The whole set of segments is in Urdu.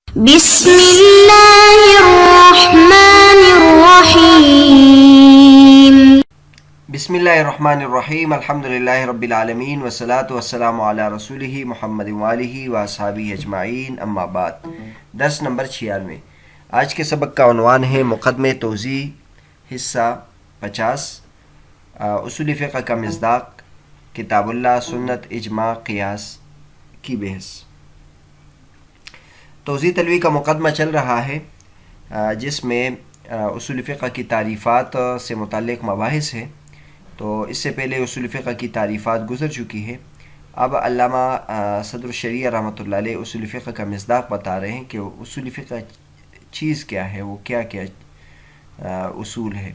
بسم الله الرحمن الرحيم. بسم اللہ الرحمن الرحیم الحمد للہ رب العالمین والصلاة والسلام علی رسولہ محمد وآلہ واصحابہ اجمعین اما بعد. درس نمبر 96. آج کے سبق کا عنوان ہے مقدمہ توضیح حصہ 50. اصول فقہ کا مصداق، کتاب اللہ، سنت، اجماع، قیاس کی بحث. توضیح تلوی کا مقدمہ چل رہا ہے جس میں اصول فقہ کی تعریفات سے متعلق مباحث ہے. تو اس سے پہلے اصول فقہ کی تعریفات گزر چکی ہے. اب علامہ صدر الشریعہ رحمۃ اللہ علیہ اصول فقہ کا مصداق بتا رہے ہیں کہ اصول فقہ چیز کیا ہے، وہ کیا کیا اصول ہے.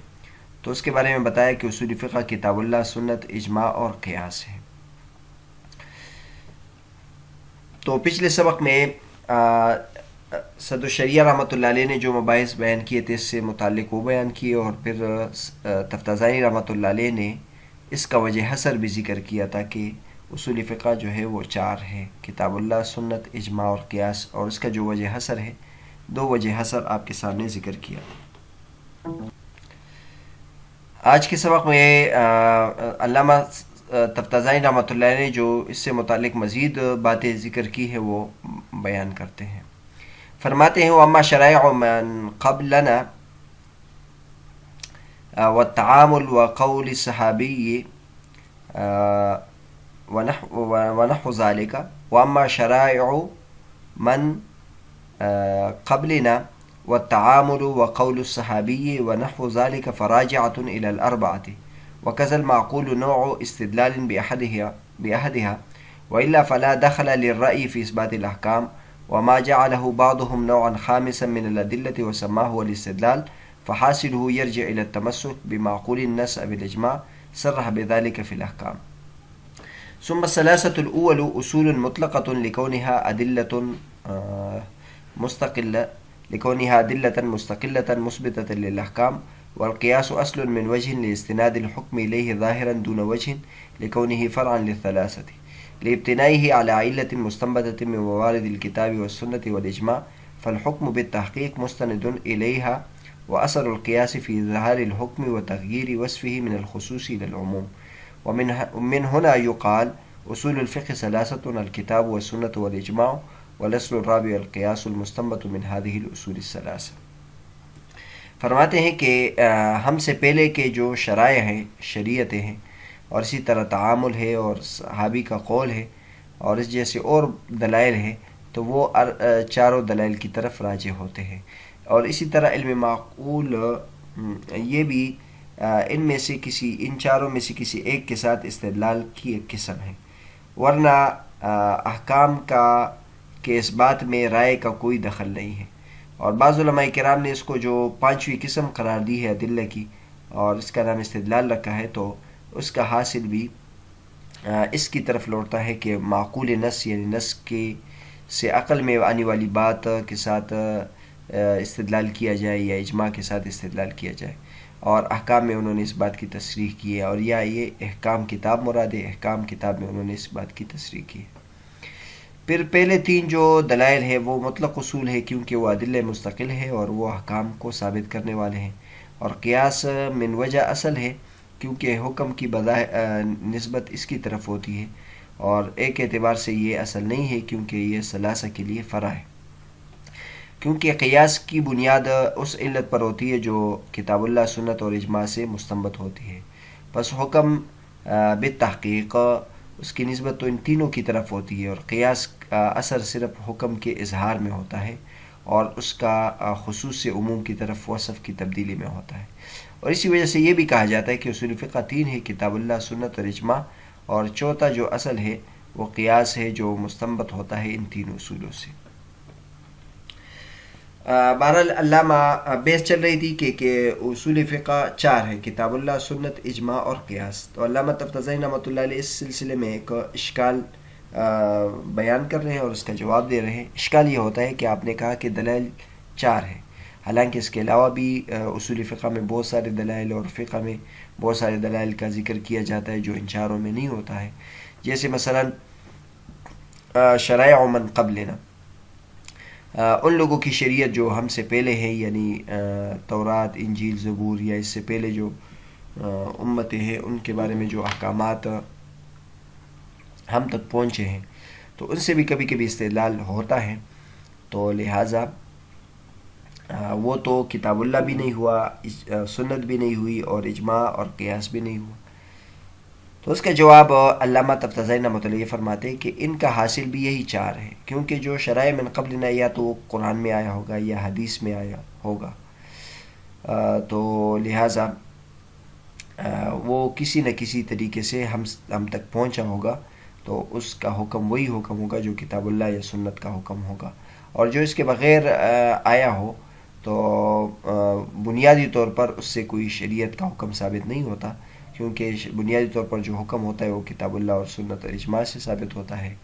تو اس کے بارے میں بتایا کہ اصول فقہ کتاب اللہ، سنت، اجماع اور قیاس ہے. تو پچھلے سبق میں صدر الشریعہ رحمۃ اللہ علیہ نے جو مباحث بیان کیے تھے اس سے متعلق وہ بیان کیے، اور پھر تفتازانی رحمۃ اللہ علیہ نے اس کا وجہ حصر بھی ذکر کیا تھا کہ اصول فقہ جو ہے وہ 4 ہے: کتاب اللہ، سنت، اجماع اور قیاس. اور اس کا جو وجہ حصر ہے، 2 وجہ حصر آپ کے سامنے ذکر کیا. آج کے سبق میں علامہ تفتازانی رحمۃ اللہ علیہ نے جو اس سے متعلق مزید باتیں ذکر کی ہے وہ بیان کرتے ہیں. فرماتے ہیں وَأَمَّا شَرَائِعُ مَنْ قَبْلَنَا وَالتَّعَامُلُ وَقَوْلِ الصَّحَابِيِّ وَنَحْوُ ذَلِكَ. وَأَمَّا شَرَائِعُ مَنْ قَبْلِنَا وَالتَّعَامُلُ وَقَوْلُ الصَّحَابِيِّ وَنَحْوُ ذَلِكَ فَرَاجِعَةٌ إِلَى الْأَرْبَعَةِ وَكَذَا الْمَعْقُولُ نَوْعُ اسْتِدْلَالٍ بِأَحَدِهَا وَإِلَّا فَلَا دَخَلَ لِلرَّأْيِ فِي إثْبَاتِ الْأَحْكَامِ وما جعله بعضهم نوعا خامسا من الأدلة وسماه الاستدلال فحاصله يرجع إلى التمسك بمعقول النص بالإجماع صرح بذلك في الأحكام. ثم الثلاثة الأول أصول مطلقة لكونها أدلة مستقلة مثبتة للأحكام، والقياس أصل من وجه لاستناد الحكم إليه ظاهرا دون وجه لكونه فرعا للثلاثة لابتنائه على علة مستنبتة من موارد الكتاب والسنة والإجماع، فالحكم بالتحقيق مستند إليها، وأثر القياس في إظهار الحكم وتغيير وصفه من الخصوص إلى العموم. ومن هنا يقال أصول الفقه 3: الكتاب والسنة والإجماع، والأصل الرابع القياس المستنبت من هذه الأصول 3. فرماتے ہیں کہ ہم سے پہلے کے جو شرائع ہیں، شریعتیں ہیں، اور اسی طرح تعامل ہے اور صحابی کا قول ہے اور اس جیسے اور دلائل ہیں، تو وہ چاروں دلائل کی طرف راجع ہوتے ہیں. اور اسی طرح علم معقول یہ بھی ان چاروں میں سے کسی ایک کے ساتھ استدلال کی ایک قسم ہے، ورنہ احکام کے اس بات میں رائے کا کوئی دخل نہیں ہے. اور بعض علماء کرام نے اس کو جو 5ویں قسم قرار دی ہے ادلہ کی، اور اس کا نام استدلال رکھا ہے، تو اس کا حاصل بھی اس کی طرف لوٹتا ہے کہ معقول نص یعنی نص سے عقل میں آنے والی بات کے ساتھ استدلال کیا جائے یا اجماع کے ساتھ استدلال کیا جائے. اور احکام میں انہوں نے اس بات کی تصریح کی ہے، اور یہ احکام کتاب مراد ہے، احکام کتاب میں انہوں نے اس بات کی تصریح کی ہے. پھر پہلے 3 جو دلائل ہے وہ مطلق اصول ہے کیونکہ وہ عدل مستقل ہے اور وہ احکام کو ثابت کرنے والے ہیں. اور قیاس من وجہ اصل ہے کیونکہ حکم کی نسبت اس کی طرف ہوتی ہے، اور ایک اعتبار سے یہ اصل نہیں ہے کیونکہ یہ ثلاثہ کے لیے فرع ہے. کیونکہ قیاس کی بنیاد اس علت پر ہوتی ہے جو کتاب اللہ، سنت اور اجماع سے مستنبت ہوتی ہے. پس حکم بالتحقیق اس کی نسبت تو ان تینوں کی طرف ہوتی ہے، اور قیاس کا اثر صرف حکم کے اظہار میں ہوتا ہے اور اس کا خصوص سے عموم کی طرف وصف کی تبدیلی میں ہوتا ہے. اور اسی وجہ سے یہ بھی کہا جاتا ہے کہ اصول فقہ 3 ہے: کتاب اللہ، سنت اور اجماع، اور چوتھا جو اصل ہے وہ قیاس ہے جو مستنبت ہوتا ہے ان 3 اصولوں سے. بہرحال علامہ بحث چل رہی تھی کہ اصول فقہ 4 ہے: کتاب اللہ، سنت، اجماع اور قیاس. تو علامہ تفتازانی رحمۃ اللہ علیہ اس سلسلے میں ایک اشکال بیان کر رہے ہیں اور اس کا جواب دے رہے ہیں. اشکال یہ ہوتا ہے کہ آپ نے کہا کہ دلائل 4 ہیں، حالانکہ اس کے علاوہ بھی اصول فقہ میں بہت سارے دلائل اور فقہ میں بہت سارے دلائل کا ذکر کیا جاتا ہے جو ان چاروں میں نہیں ہوتا ہے. جیسے مثلا شرائع من قبلنا، ان لوگوں کی شریعت جو ہم سے پہلے ہے، یعنی تورات، انجیل، زبور، یا اس سے پہلے جو امتیں ہیں ان کے بارے میں جو احکامات ہم تک پہنچے ہیں، تو ان سے بھی کبھی کبھی استدلال ہوتا ہے. تو لہٰذا وہ تو کتاب اللہ بھی نہیں ہوا، سنت بھی نہیں ہوئی، اور اجماع اور قیاس بھی نہیں ہوا. تو اس کا جواب علامہ تفتزانی رحمۃ اللہ فرماتے ہیں کہ ان کا حاصل بھی یہی چار ہے، کیونکہ جو شرائع من قبلنا یا تو قرآن میں آیا ہوگا یا حدیث میں آیا ہوگا، تو لہٰذا وہ کسی نہ کسی طریقے سے ہم تک پہنچا ہوگا، تو اس کا حکم وہی حکم ہوگا جو کتاب اللہ یا سنت کا حکم ہوگا. اور جو اس کے بغیر آیا ہو تو بنیادی طور پر اس سے کوئی شریعت کا حکم ثابت نہیں ہوتا، کیونکہ بنیادی طور پر جو حکم ہوتا ہے وہ کتاب اللہ اور سنت اور اجماع سے ثابت ہوتا ہے.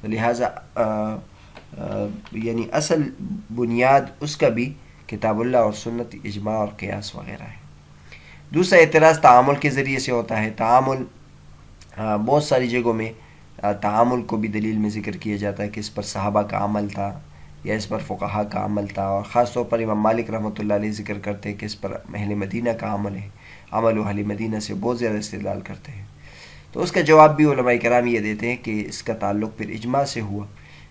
تو لہٰذا یعنی اصل بنیاد اس کا بھی کتاب اللہ اور سنت، اجماع اور قیاس وغیرہ ہے. دوسرا اعتراض تعامل کے ذریعے سے ہوتا ہے. تعامل بہت ساری جگہوں میں تعامل کو بھی دلیل میں ذکر کیا جاتا ہے کہ اس پر صحابہ کا عمل تھا یا اس پر فقہا کا عمل تھا، اور خاص طور پر امام مالک رحمۃ اللہ علیہ ذکر کرتے ہیں کہ اس پر اہل مدینہ کا عمل ہے، عمل و اہل مدینہ سے بہت زیادہ استدلال کرتے ہیں. تو اس کا جواب بھی علماء کرام یہ دیتے ہیں کہ اس کا تعلق پھر اجماع سے ہوا،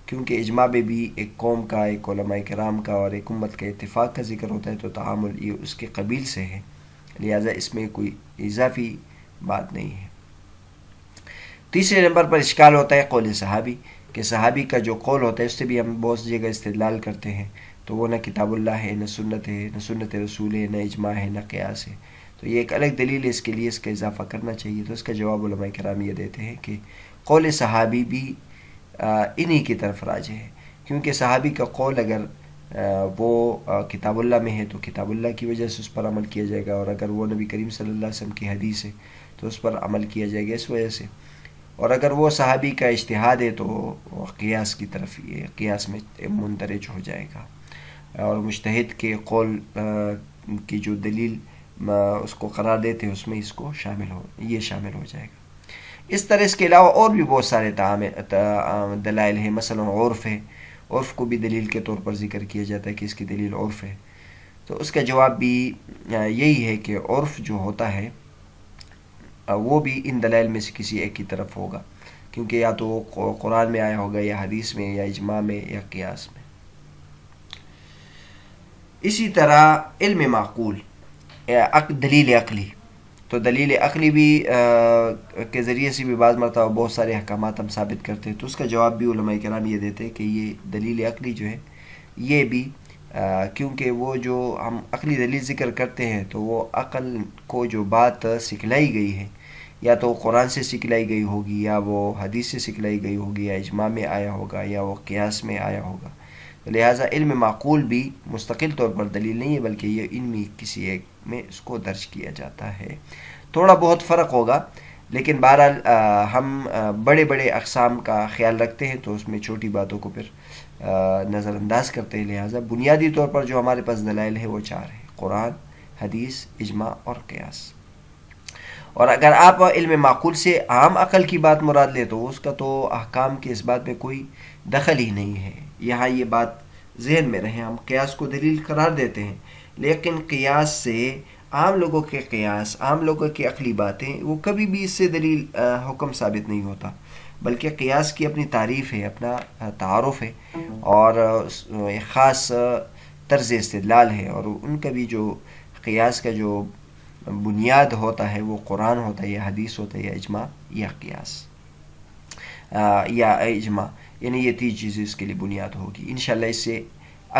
کیونکہ اجماع میں بھی ایک قوم کا، ایک علماء کرام کا اور ایک امت کا اتفاق کا ذکر ہوتا ہے، تو تعامل یہ اس کے قبیل سے ہے، لہٰذا اس میں کوئی اضافی بات نہیں ہے. تیسرے نمبر پر اشکال ہوتا ہے قول صحابی، کہ صحابی کا جو قول ہوتا ہے اس سے بھی ہم بہت جگہ استدلال کرتے ہیں، تو وہ نہ کتاب اللہ ہے، نہ سنت ہے، نہ سنت رسول ہے، نہ اجماع ہے، نہ قیاس ہے. تو یہ ایک الگ دلیل ہے، اس کے لیے اس کا اضافہ کرنا چاہیے. تو اس کا جواب علماء کرام یہ دیتے ہیں کہ قول صحابی بھی انہی کی طرف راجع ہے، کیونکہ صحابی کا قول اگر وہ کتاب اللہ میں ہے تو کتاب اللہ کی وجہ سے اس پر عمل کیا جائے گا، اور اگر وہ نبی کریم صلی اللہ علیہ وسلم کی حدیث ہے تو اس پر عمل کیا جائے گا اس وجہ سے، اور اگر وہ صحابی کا اجتہاد ہے تو وہ قیاس کی طرف، یہ قیاس میں مندرج ہو جائے گا، اور مجتہد کے قول کی جو دلیل اس کو قرار دیتے ہیں اس میں اس کو شامل ہو جائے گا. اس طرح اس کے علاوہ اور بھی بہت سارے دلائل ہیں. مثلا عرف ہے، عرف کو بھی دلیل کے طور پر ذکر کیا جاتا ہے کہ اس کی دلیل عرف ہے. تو اس کا جواب بھی یہی ہے کہ عرف جو ہوتا ہے وہ بھی ان دلائل میں سے کسی ایک کی طرف ہوگا، کیونکہ یا تو قرآن میں آیا ہوگا یا حدیث میں یا اجماع میں یا قیاس میں. اسی طرح علم معقول، دلیل عقلی، تو دلیل عقلی بھی کے ذریعے سے بھی بعض مرتبہ بہت سارے احکامات ہم ثابت کرتے ہیں. تو اس کا جواب بھی علماء کرام یہ دیتے ہیں کہ یہ دلیل عقلی جو ہے یہ بھی کیونکہ وہ جو ہم عقلی دلیل ذکر کرتے ہیں تو وہ عقل کو جو بات سکھلائی گئی ہے یا تو قرآن سے سکھلائی گئی ہوگی، یا وہ حدیث سے سکھلائی گئی ہوگی، یا اجماع میں آیا ہوگا، یا وہ قیاس میں آیا ہوگا. لہٰذا علم معقول بھی مستقل طور پر دلیل نہیں ہے، بلکہ یہ ان میں کسی ایک میں اس کو درج کیا جاتا ہے. تھوڑا بہت فرق ہوگا، لیکن بہرحال ہم بڑے بڑے اقسام کا خیال رکھتے ہیں تو اس میں چھوٹی باتوں کو پھر نظر انداز کرتے ہیں. لہٰذا بنیادی طور پر جو ہمارے پاس دلائل ہے وہ چار ہیں: قرآن، حدیث، اجماع اور قیاس. اور اگر آپ علم معقول سے عام عقل کی بات مراد لیں تو اس کا تو احکام کے اس بات میں کوئی دخل ہی نہیں ہے. یہاں یہ بات ذہن میں رہے، ہم قیاس کو دلیل قرار دیتے ہیں، لیکن قیاس سے عام لوگوں کے قیاس، عام لوگوں کی عقلی باتیں، وہ کبھی بھی اس سے دلیل حکم ثابت نہیں ہوتا، بلکہ قیاس کی اپنی تعریف ہے، اپنا تعارف ہے، اور ایک خاص طرز استدلال ہے. اور ان کا بھی جو قیاس کا جو بنیاد ہوتا ہے وہ قرآن ہوتا ہے یا حدیث ہوتا ہے یا اجماع یا قیاس یا اجماع، یعنی یہ تین چیزیں اس کے لیے بنیاد ہوگی. انشاءاللہ اس سے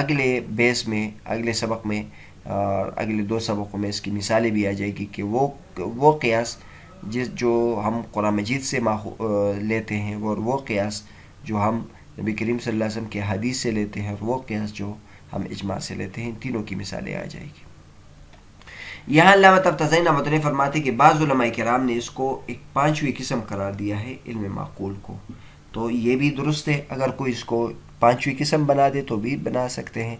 اگلے بیس میں، اگلے سبق میں اور اگلے 2 سبقوں میں اس کی مثالیں بھی آ جائے گی کہ وہ قیاس جو ہم قرآن مجید سے لیتے ہیں، اور وہ قیاس جو ہم نبی کریم صلی اللہ علیہ وسلم کے حدیث سے لیتے ہیں، اور وہ قیاس جو ہم اجماع سے لیتے ہیں. ان تینوں کی مثالیں آ جائے گی. یہاں علامہ تفتزانی رحمۃ اللہ فرماتے کہ بعض علماء کرام نے اس کو ایک 5ویں قسم قرار دیا ہے علم معقول کو. تو یہ بھی درست ہے، اگر کوئی اس کو 5ویں قسم بنا دے تو بھی بنا سکتے ہیں،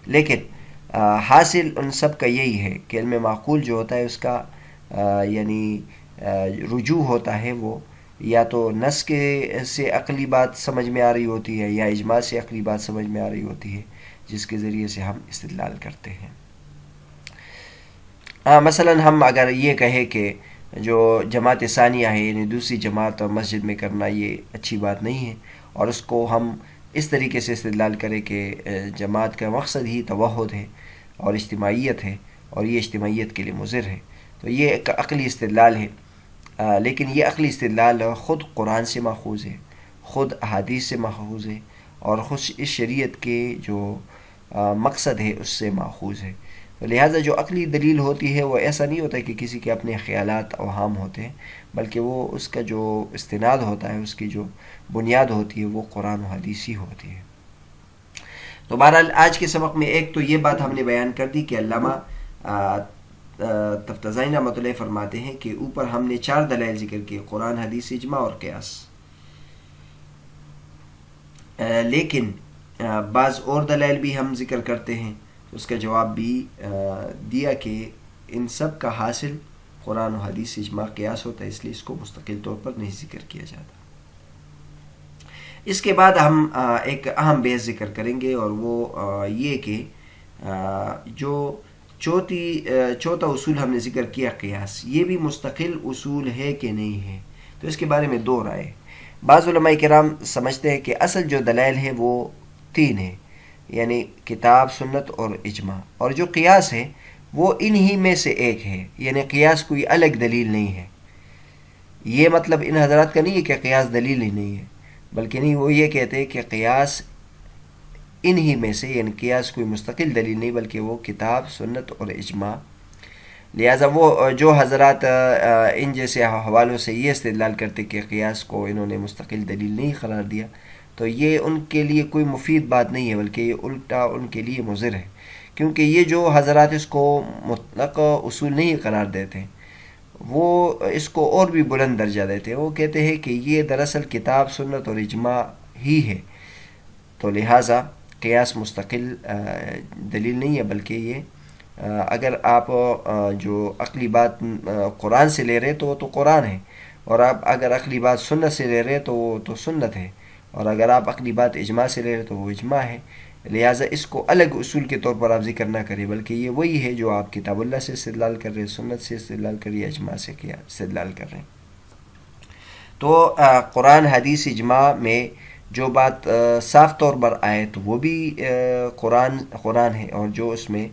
لیکن حاصل ان سب کا یہی ہے کہ علم معقول جو ہوتا ہے اس کا یعنی رجوع ہوتا ہے، وہ یا تو نص سے عقلی بات سمجھ میں آ رہی ہوتی ہے، یا اجماع سے عقلی بات سمجھ میں آ رہی ہوتی ہے، جس کے ذریعے سے ہم استدلال کرتے ہیں۔ مثلا ہم اگر یہ کہیں کہ جو جماعت ثانیہ ہے یعنی دوسری جماعت مسجد میں کرنا یہ اچھی بات نہیں ہے، اور اس کو ہم اس طریقے سے استدلال کریں کہ جماعت کا مقصد ہی توحد ہے اور اجتماعیت ہے، اور یہ اجتماعیت کے لیے مضر ہے، تو یہ ایک عقلی استدلال ہے۔ لیکن یہ عقلی استدلال خود قرآن سے ماخوذ ہے، خود احادیث سے ماخوذ ہے، اور خود اس شریعت کے جو مقصد ہے اس سے ماخوذ ہے۔ لہٰذا جو عقلی دلیل ہوتی ہے وہ ایسا نہیں ہوتا کہ کسی کے اپنے خیالات اوہام ہوتے ہیں، بلکہ وہ اس کا جو استناد ہوتا ہے، اس کی جو بنیاد ہوتی ہے وہ قرآن و حدیث ہی ہوتی ہے۔ تو بہرحال آج کے سبق میں ایک تو یہ بات ہم نے بیان کر دی کہ علامہ تفتزانی رحمۃ اللہ فرماتے ہیں کہ اوپر ہم نے 4 دلائل ذکر کیے، قرآن، حدیث، اجماع اور قیاس، لیکن بعض اور دلائل بھی ہم ذکر کرتے ہیں، اس کا جواب بھی دیا کہ ان سب کا حاصل قرآن و حدیث، اجماع، قیاس ہوتا ہے، اس لیے اس کو مستقل طور پر نہیں ذکر کیا جاتا۔ اس کے بعد ہم ایک اہم بحث ذکر کریں گے، اور وہ یہ کہ جو چوتھا اصول ہم نے ذکر کیا قیاس، یہ بھی مستقل اصول ہے کہ نہیں ہے، تو اس کے بارے میں 2 رائے۔ بعض علماء کرام سمجھتے ہیں کہ اصل جو دلائل ہیں وہ 3 ہیں، یعنی کتاب، سنت اور اجماع، اور جو قیاس ہے وہ انہی میں سے ایک ہے، یعنی قیاس کوئی الگ دلیل نہیں ہے۔ یہ مطلب ان حضرات کا نہیں ہے کہ قیاس دلیل ہی نہیں ہے، بلکہ نہیں، وہ یہ کہتے ہیں کہ قیاس انہی میں سے، یعنی قیاس کوئی مستقل دلیل نہیں بلکہ وہ کتاب، سنت اور اجماع۔ لہٰذا وہ جو حضرات ان جیسے حوالوں سے یہ استدلال کرتے کہ قیاس کو انہوں نے مستقل دلیل نہیں قرار دیا، تو یہ ان کے لیے کوئی مفید بات نہیں ہے، بلکہ یہ الٹا ان کے لیے مضر ہے، کیونکہ یہ جو حضرات اس کو مطلق اصول نہیں قرار دیتے، وہ اس کو اور بھی بلند درجہ دیتے ہیں۔ وہ کہتے ہیں کہ یہ دراصل کتاب، سنت اور اجماع ہی ہے، تو لہٰذا قیاس مستقل دلیل نہیں ہے، بلکہ یہ اگر آپ جو عقلی بات قرآن سے لے رہے تو وہ تو قرآن ہے، اور آپ اگر عقلی بات سنت سے لے رہے تو وہ تو سنت ہے، اور اگر آپ عقلی بات اجماع سے لے رہے تو وہ اجماع ہے۔ لہٰذا اس کو الگ اصول کے طور پر آپ ذکر نہ کریں، بلکہ یہ وہی ہے جو آپ کتاب اللہ سے استدلال کر رہے ہیں، سنت سے استدلال کر رہے ہیں، اجماع سے کیا استدلال کر رہے ہیں۔ تو قرآن، حدیث، اجماع میں جو بات صاف طور پر آئے تو وہ بھی قرآن ہے، اور جو اس میں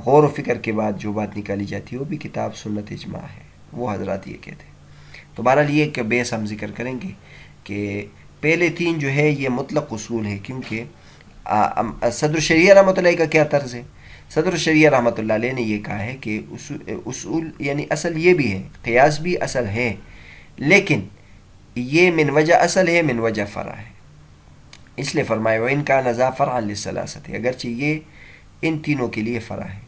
غور و فکر کے بعد جو بات نکالی جاتی ہے وہ بھی کتاب، سنت، اجماع ہے، وہ حضرات یہ کہتے ہیں۔ تو بہرحال یہ کہ بیس ہم ذکر کریں گے کہ پہلے 3 جو ہے یہ مطلق اصول ہے، کیونکہ صدر الشریعہ رحمۃ اللہ کا کیا طرز ہے؟ صدر الشریعہ رحمۃ اللہ علیہ نے یہ کہا ہے کہ اصول یعنی اصل یہ بھی ہے، قیاس بھی اصل ہے، لیکن یہ من وجہ اصل ہے، من وجہ فرع ہے، اس لیے فرمایا وَإِنْ كَانَ ذَا فَرْعًا لِلثَّلَاثَةِ، اگرچہ یہ ان تینوں کے لیے فرع ہے،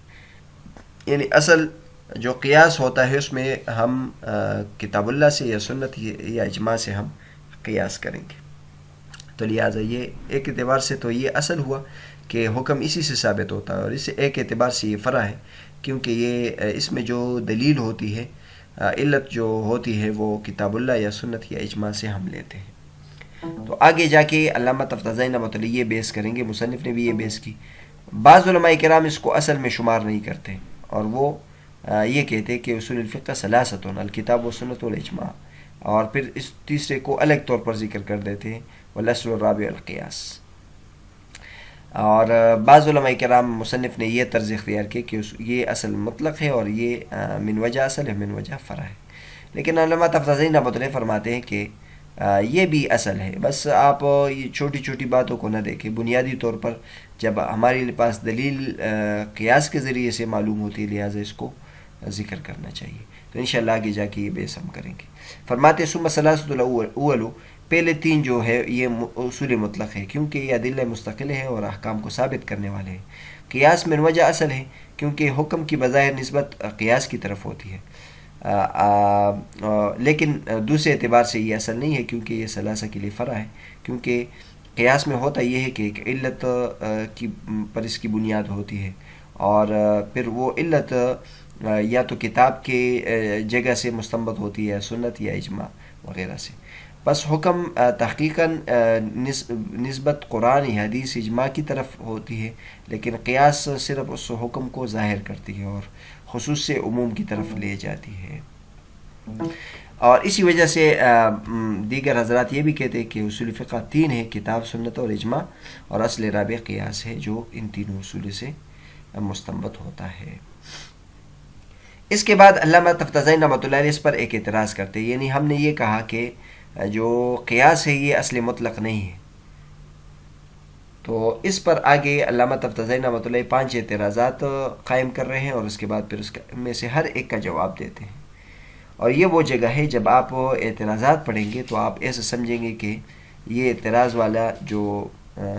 یعنی اصل جو قیاس ہوتا ہے اس میں ہم کتاب اللہ سے یا سنت یا اجماع سے ہم قیاس کریں گے، تو لہٰذا یہ ایک اعتبار سے تو یہ اصل ہوا کہ حکم اسی سے ثابت ہوتا ہے، اور اس ایک اعتبار سے یہ فرع ہے، کیونکہ یہ اس میں جو دلیل ہوتی ہے، علت جو ہوتی ہے، وہ کتاب اللہ یا سنت یا اجماع سے ہم لیتے ہیں۔ تو آگے جا کے علامہ تفتزانی رحمۃ اللہ یہ بیس کریں گے، مصنف نے بھی یہ بیس کی۔ بعض علماء کرام اس کو اصل میں شمار نہیں کرتے، اور وہ یہ کہتے کہ اصول الفقہ ثلاثۃ، الکتاب و سنت والاجماع، اور پھر اس تیسرے کو الگ طور پر ذکر کر دیتے ہیں، والاصل الرابع القیاس۔ اور بعض علماء کرام مصنف نے یہ طرز اختیار کی کہ یہ اصل مطلق ہے، اور یہ من وجہ اصل ہے، من وجہ فرع ہے، لیکن علامہ تفتزانی رحمۃ اللہ فرماتے ہیں کہ یہ بھی اصل ہے، بس آپ یہ چھوٹی چھوٹی باتوں کو نہ دیکھیں، بنیادی طور پر جب ہمارے پاس دلیل قیاس کے ذریعے سے معلوم ہوتی ہے، لہٰذا اس کو ذکر کرنا چاہیے۔ تو انشاءاللہ آگے جا کے یہ بیس ہم کریں گے۔ فرماتے ثم ثلاثۃ الاول، پہلے 3 جو ہے یہ اصول مطلق ہے، کیونکہ یہ ادلہ مستقل ہے اور احکام کو ثابت کرنے والے ہیں۔ قیاس من وجہ اصل ہے، کیونکہ حکم کی بظاہر نسبت قیاس کی طرف ہوتی ہے، لیکن دوسرے اعتبار سے یہ اصل نہیں ہے، کیونکہ یہ ثلاثہ کے لیے فرع ہے، کیونکہ قیاس میں ہوتا یہ ہے کہ ایک علت کی پر اس کی بنیاد ہوتی ہے، اور پھر وہ علت یا تو کتاب کے جگہ سے مستنبط ہوتی ہے، سنت یا اجماع وغیرہ سے، بس حکم تحقیقاً نسبت قرآن یا حدیث اجماع کی طرف ہوتی ہے، لیکن قیاس صرف اس حکم کو ظاہر کرتی ہے اور خصوص سے عموم کی طرف لے جاتی ہے. اور اسی وجہ سے دیگر حضرات یہ بھی کہتے ہیں کہ اصول فقہ تین ہے: کتاب، سنت اور اجماع، اور اصل رابع قیاس ہے جو ان تینوں اصول سے مستنبط ہوتا ہے. اس کے بعد علامہ تفتازانی رحمۃ اللہ علیہ اس پر ایک اعتراض کرتے ہیں، یعنی ہم نے یہ کہا کہ جو قیاس ہے یہ اصل مطلق نہیں ہے. تو اس پر آگے علامہ تفتازانی رحمۃ اللہ 5 اعتراضات قائم کر رہے ہیں اور اس کے بعد پھر اس میں سے ہر ایک کا جواب دیتے ہیں. اور یہ وہ جگہ ہے جب آپ اعتراضات پڑھیں گے تو آپ ایسے سمجھیں گے کہ یہ اعتراض والا جو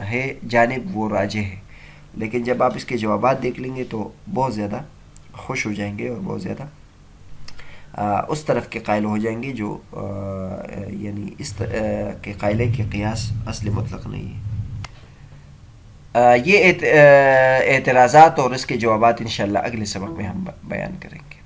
ہے جانب وہ راجح ہے، لیکن جب آپ اس کے جوابات دیکھ لیں گے تو بہت زیادہ خوش ہو جائیں گے اور بہت زیادہ اس طرف کے قائل ہو جائیں گے جو یعنی اس کے قائل ہے کہ قیاس اصل مطلق نہیں ہے. یہ اعتراضات اور اس کے جوابات انشاءاللہ اگلے سبق میں ہم بیان کریں گے.